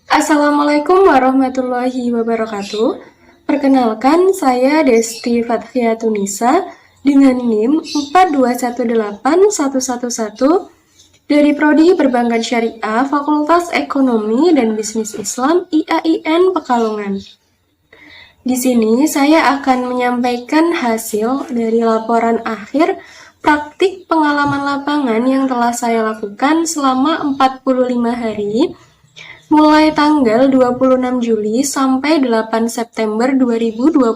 Assalamualaikum warahmatullahi wabarakatuh. Perkenalkan, saya Desti Fathiatunisa dengan NIM 4218111 dari Prodi Perbankan Syariah Fakultas Ekonomi dan Bisnis Islam IAIN Pekalongan. Di sini saya akan menyampaikan hasil dari laporan akhir praktik pengalaman lapangan yang telah saya lakukan selama 45 hari mulai tanggal 26 Juli sampai 8 September 2021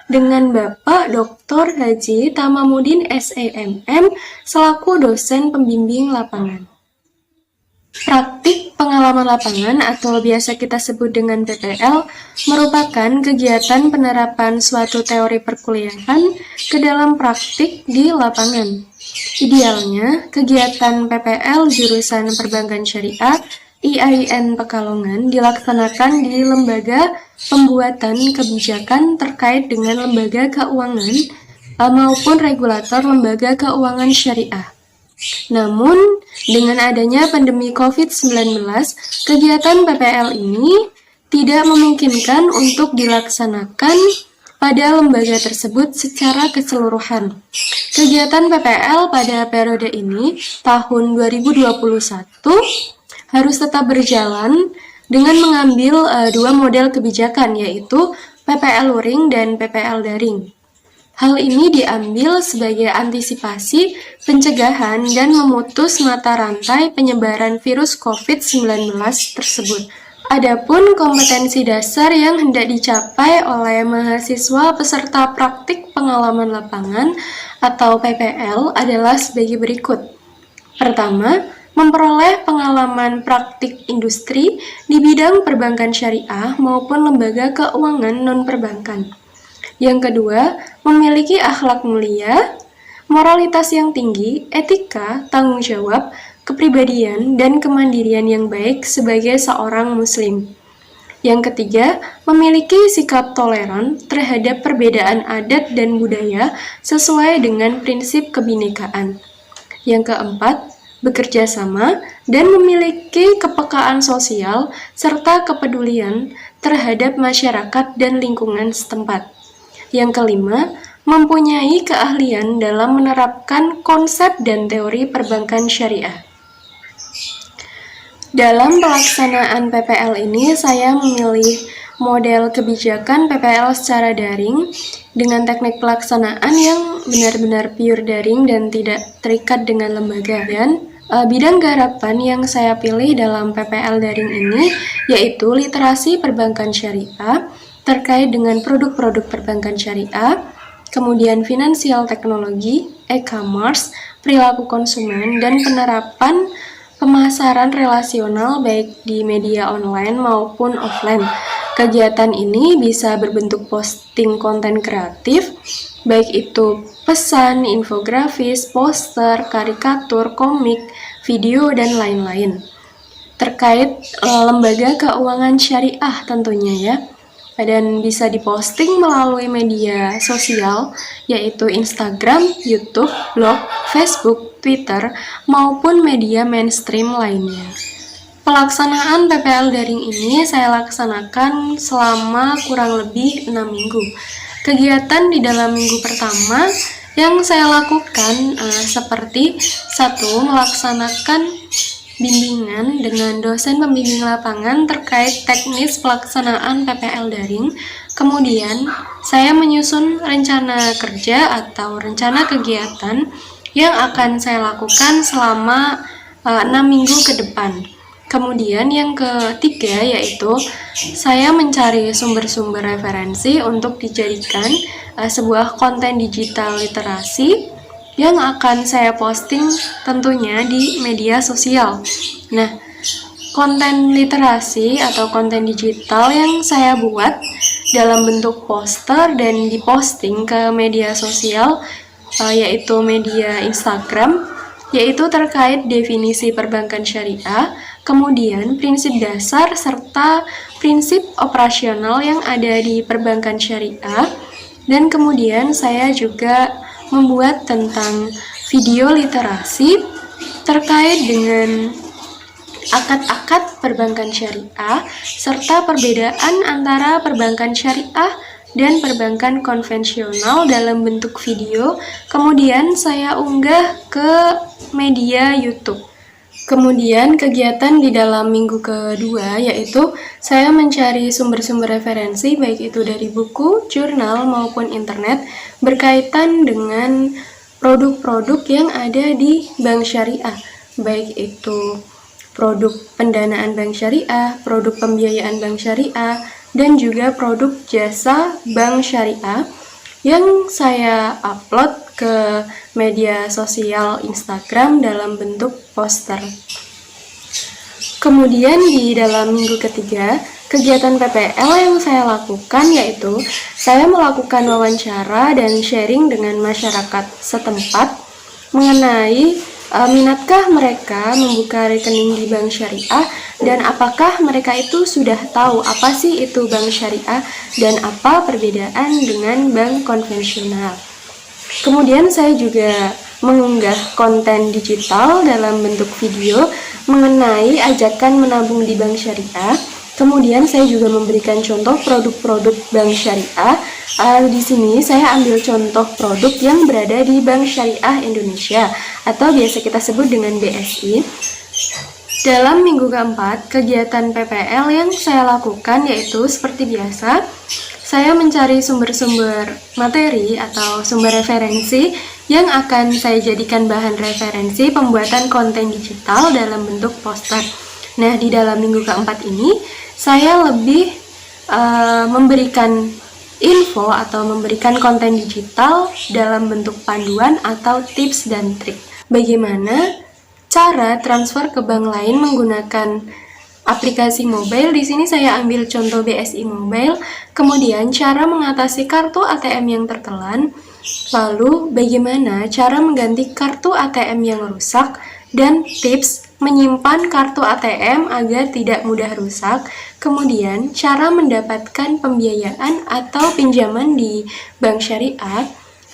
dengan Bapak Dr. Haji Tamamudin SEMM selaku dosen pembimbing lapangan. Praktik pengalaman lapangan atau biasa kita sebut dengan PPL merupakan kegiatan penerapan suatu teori perkuliahan ke dalam praktik di lapangan. Idealnya, kegiatan PPL jurusan Perbankan Syariah IAIN Pekalongan dilaksanakan di lembaga pembuatan kebijakan terkait dengan lembaga keuangan maupun regulator lembaga keuangan syariah. Namun, dengan adanya pandemi COVID-19, kegiatan PPL ini tidak memungkinkan untuk dilaksanakan pada lembaga tersebut secara keseluruhan. Kegiatan PPL pada periode ini, tahun 2021, harus tetap berjalan dengan mengambil dua model kebijakan, yaitu PPL luring dan PPL daring. Hal ini diambil sebagai antisipasi, pencegahan, dan memutus mata rantai penyebaran virus COVID-19 tersebut. Adapun kompetensi dasar yang hendak dicapai oleh mahasiswa peserta praktik pengalaman lapangan atau PPL adalah sebagai berikut. Pertama, memperoleh pengalaman praktik industri di bidang perbankan syariah maupun lembaga keuangan non-perbankan. Yang kedua, memiliki akhlak mulia, moralitas yang tinggi, etika, tanggung jawab, kepribadian, dan kemandirian yang baik sebagai seorang muslim. Yang ketiga, memiliki sikap toleran terhadap perbedaan adat dan budaya sesuai dengan prinsip kebinekaan. Yang keempat, bekerja sama dan memiliki kepekaan sosial serta kepedulian terhadap masyarakat dan lingkungan setempat. Yang kelima, mempunyai keahlian dalam menerapkan konsep dan teori perbankan syariah. Dalam pelaksanaan PPL ini, saya memilih model kebijakan PPL secara daring dengan teknik pelaksanaan yang benar-benar pure daring dan tidak terikat dengan lembaga. Dan bidang garapan yang saya pilih dalam PPL daring ini yaitu literasi perbankan syariah terkait dengan produk-produk perbankan syariah, kemudian finansial teknologi, e-commerce, perilaku konsumen, dan penerapan pemasaran relasional baik di media online maupun offline. Kegiatan ini bisa berbentuk posting konten kreatif, baik itu pesan, infografis, poster, karikatur, komik, video, dan lain-lain. Terkait lembaga keuangan syariah tentunya ya, dan bisa diposting melalui media sosial, yaitu Instagram, YouTube, blog, Facebook, Twitter, maupun media mainstream lainnya. Pelaksanaan PPL daring ini saya laksanakan selama kurang lebih 6 minggu. Kegiatan di dalam minggu pertama yang saya lakukan seperti 1. Melaksanakan bimbingan dengan dosen pembimbing lapangan terkait teknis pelaksanaan PPL daring. Kemudian, saya menyusun rencana kerja atau rencana kegiatan yang akan saya lakukan selama 6 minggu ke depan. Kemudian yang ketiga yaitu saya mencari sumber-sumber referensi untuk dijadikan sebuah konten digital literasi yang akan saya posting tentunya di media sosial. Nah, konten literasi atau konten digital yang saya buat dalam bentuk poster dan diposting ke media sosial yaitu media Instagram, yaitu terkait definisi perbankan syariah, kemudian prinsip dasar serta prinsip operasional yang ada di perbankan syariah, dan kemudian saya juga membuat tentang video literasi terkait dengan akad-akad perbankan syariah serta perbedaan antara perbankan syariah dan perbankan konvensional dalam bentuk video. Kemudian saya unggah ke media YouTube. Kemudian kegiatan di dalam minggu kedua yaitu saya mencari sumber-sumber referensi baik itu dari buku, jurnal maupun internet berkaitan dengan produk-produk yang ada di bank syariah, baik itu produk pendanaan bank syariah, produk pembiayaan bank syariah, dan juga produk jasa bank syariah yang saya upload ke media sosial Instagram dalam bentuk poster. Kemudian di dalam minggu ketiga, kegiatan PPL yang saya lakukan yaitu saya melakukan wawancara dan sharing dengan masyarakat setempat mengenai minatkah mereka membuka rekening di bank syariah dan apakah mereka itu sudah tahu apa sih itu bank syariah dan apa perbedaan dengan bank konvensional. Kemudian saya juga mengunggah konten digital dalam bentuk video mengenai ajakan menabung di bank syariah. Kemudian saya juga memberikan contoh produk-produk bank syariah. Di sini saya ambil contoh produk yang berada di Bank Syariah Indonesia atau biasa kita sebut dengan BSI. Dalam minggu keempat, kegiatan PPL yang saya lakukan yaitu seperti biasa, saya mencari sumber-sumber materi atau sumber referensi yang akan saya jadikan bahan referensi pembuatan konten digital dalam bentuk poster. Nah, di dalam minggu keempat ini, saya lebih memberikan info atau memberikan konten digital dalam bentuk panduan atau tips dan trik. Bagaimana cara transfer ke bank lain menggunakan aplikasi mobile. Di sini saya ambil contoh BSI Mobile. Kemudian cara mengatasi kartu ATM yang tertelan. Lalu bagaimana cara mengganti kartu ATM yang rusak dan tips menyimpan kartu ATM agar tidak mudah rusak. Kemudian cara mendapatkan pembiayaan atau pinjaman di bank syariah.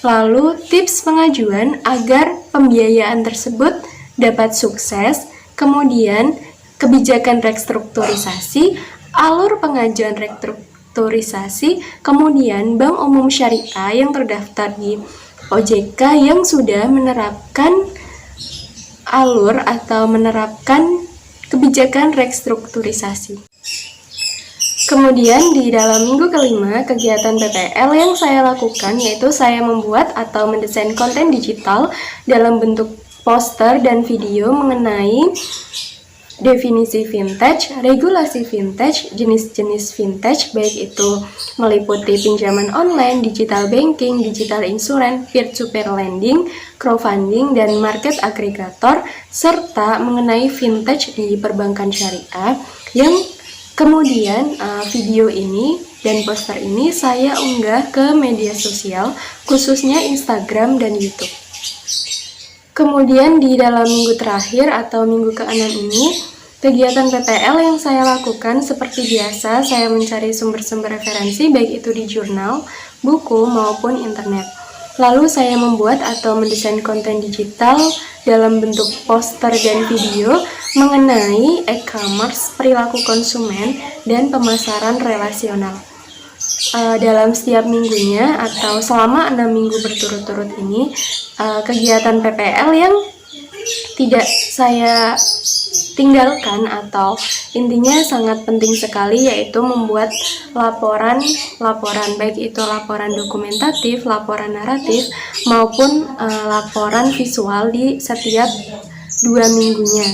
Lalu tips pengajuan agar pembiayaan tersebut dapat sukses. Kemudian kebijakan restrukturisasi, alur pengajuan restrukturisasi, kemudian Bank Umum Syariah yang terdaftar di OJK yang sudah menerapkan alur atau menerapkan kebijakan restrukturisasi. Kemudian di dalam minggu kelima, kegiatan PPL yang saya lakukan yaitu saya membuat atau mendesain konten digital dalam bentuk poster dan video mengenai definisi vintage, regulasi vintage, jenis-jenis vintage, baik itu meliputi pinjaman online, digital banking, digital insurance, peer-to-peer lending, crowdfunding, dan market aggregator, serta mengenai vintage di perbankan syariah yang kemudian video ini dan poster ini saya unggah ke media sosial, khususnya Instagram dan YouTube. Kemudian di dalam minggu terakhir atau minggu ke-6 ini, kegiatan PPL yang saya lakukan seperti biasa, saya mencari sumber-sumber referensi baik itu di jurnal, buku, maupun internet. Lalu saya membuat atau mendesain konten digital dalam bentuk poster dan video mengenai e-commerce, perilaku konsumen, dan pemasaran relasional. Dalam setiap minggunya atau selama 6 minggu berturut-turut ini, kegiatan PPL yang tidak saya tinggalkan atau intinya sangat penting sekali yaitu membuat laporan baik itu laporan dokumentatif, laporan naratif maupun laporan visual di setiap 2 minggunya.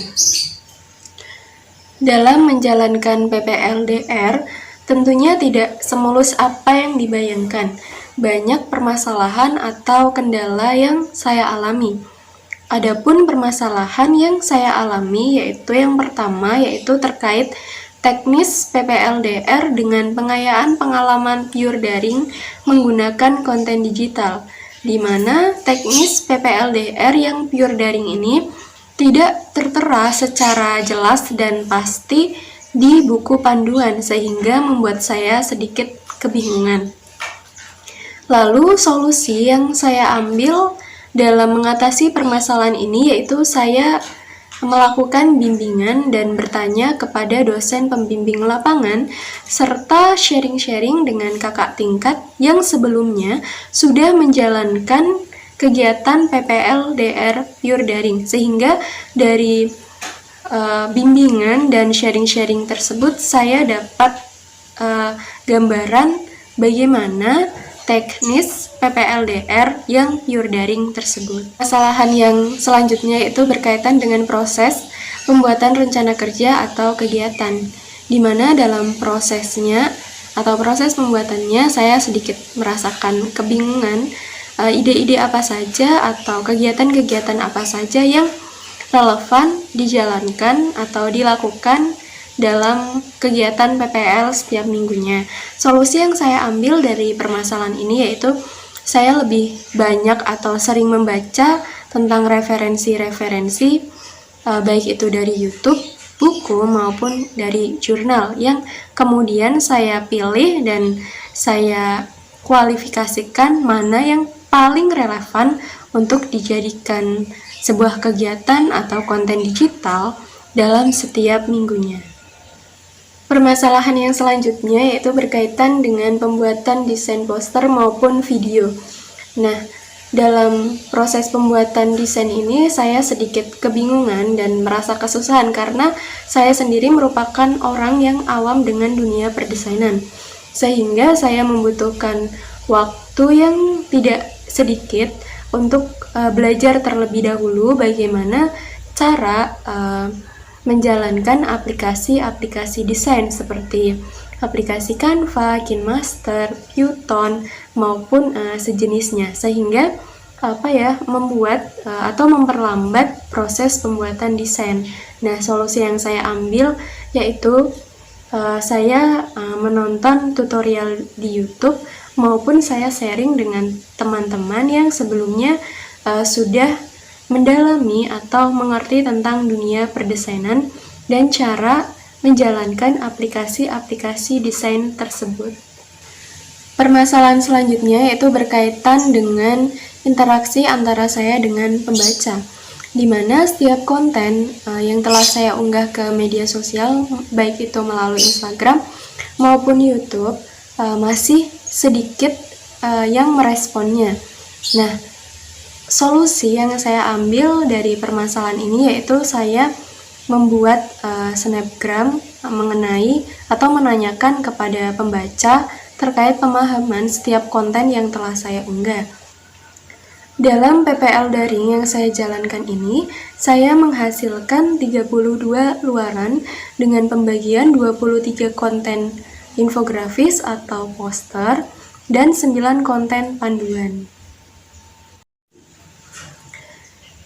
Dalam menjalankan PPLDR tentunya tidak semulus apa yang dibayangkan. Banyak permasalahan atau kendala yang saya alami. Adapun permasalahan yang saya alami yaitu yang pertama yaitu terkait teknis PPLDR dengan pengayaan pengalaman pure daring menggunakan konten digital. di mana teknis PPLDR yang pure daring ini tidak tertera secara jelas dan pasti di buku panduan, sehingga membuat saya sedikit kebingungan. Lalu solusi yang saya ambil dalam mengatasi permasalahan ini yaitu saya melakukan bimbingan dan bertanya kepada dosen pembimbing lapangan serta sharing-sharing dengan kakak tingkat yang sebelumnya sudah menjalankan kegiatan PPLDR pure daring, sehingga dari bimbingan dan sharing-sharing tersebut saya dapat gambaran bagaimana teknis PPLDR yang pure daring tersebut. Kesalahan yang selanjutnya itu berkaitan dengan proses pembuatan rencana kerja atau kegiatan, di mana dalam prosesnya atau proses pembuatannya saya sedikit merasakan kebingungan ide-ide apa saja atau kegiatan-kegiatan apa saja yang relevan dijalankan atau dilakukan dalam kegiatan PPL setiap minggunya. Solusi yang saya ambil dari permasalahan ini yaitu saya lebih banyak atau sering membaca tentang referensi-referensi baik itu dari YouTube, buku maupun dari jurnal yang kemudian saya pilih dan saya kualifikasikan mana yang paling relevan untuk dijadikan sebuah kegiatan atau konten digital dalam setiap minggunya. Permasalahan yang selanjutnya yaitu berkaitan dengan pembuatan desain poster maupun video. Nah, dalam proses pembuatan desain ini saya sedikit kebingungan dan merasa kesusahan karena saya sendiri merupakan orang yang awam dengan dunia perdesainan. Sehingga saya membutuhkan waktu yang tidak sedikit untuk belajar terlebih dahulu bagaimana cara menjalankan aplikasi-aplikasi desain seperti aplikasi Canva, KineMaster, Qton maupun sejenisnya, sehingga membuat atau memperlambat proses pembuatan desain. Nah, solusi yang saya ambil yaitu saya menonton tutorial di YouTube maupun saya sharing dengan teman-teman yang sebelumnya sudah mendalami atau mengerti tentang dunia perdesainan dan cara menjalankan aplikasi-aplikasi desain tersebut. Permasalahan selanjutnya yaitu berkaitan dengan interaksi antara saya dengan pembaca, di mana setiap konten yang telah saya unggah ke media sosial, baik itu melalui Instagram maupun YouTube, masih sedikit yang meresponnya. Nah, solusi yang saya ambil dari permasalahan ini yaitu saya membuat snapgram mengenai atau menanyakan kepada pembaca terkait pemahaman setiap konten yang telah saya unggah. Dalam PPL daring yang saya jalankan ini, saya menghasilkan 32 luaran dengan pembagian 23 konten infografis atau poster dan 9 konten panduan.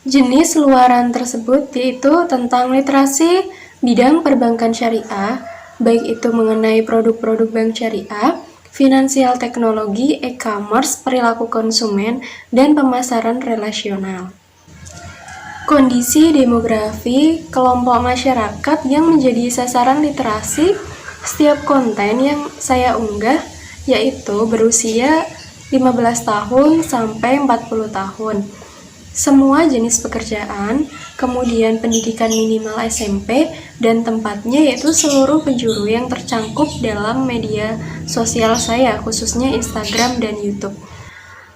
Jenis luaran tersebut yaitu tentang literasi bidang perbankan syariah, baik itu mengenai produk-produk bank syariah, finansial teknologi, e-commerce, perilaku konsumen, dan pemasaran relasional. Kondisi demografi kelompok masyarakat yang menjadi sasaran literasi setiap konten yang saya unggah yaitu berusia 15 tahun sampai 40 tahun. Semua jenis pekerjaan, kemudian pendidikan minimal SMP, dan tempatnya yaitu seluruh penjuru yang tercangkup dalam media sosial saya, khususnya Instagram dan YouTube.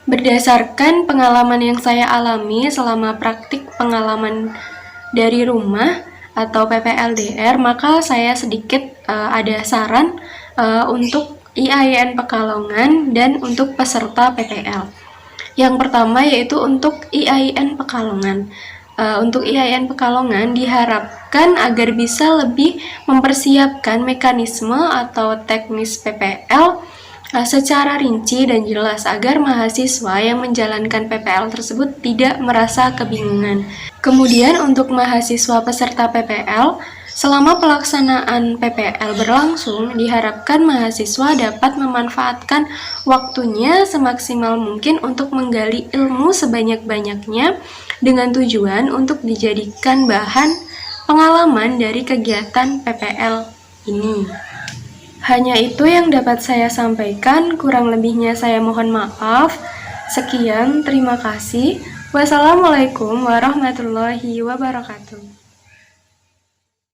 Berdasarkan pengalaman yang saya alami selama praktik pengalaman dari rumah atau PPLDR, maka saya sedikit ada saran untuk IAIN Pekalongan dan untuk peserta PPL. Yang pertama yaitu untuk IAIN Pekalongan. Untuk IAIN Pekalongan diharapkan agar bisa lebih mempersiapkan mekanisme atau teknis PPL secara rinci dan jelas agar mahasiswa yang menjalankan PPL tersebut tidak merasa kebingungan. Kemudian untuk mahasiswa peserta PPL, Selama pelaksanaan PPL berlangsung, diharapkan mahasiswa dapat memanfaatkan waktunya semaksimal mungkin untuk menggali ilmu sebanyak-banyaknya dengan tujuan untuk dijadikan bahan pengalaman dari kegiatan PPL ini. Hanya itu yang dapat saya sampaikan, kurang lebihnya saya mohon maaf. Sekian, terima kasih. Wassalamualaikum warahmatullahi wabarakatuh.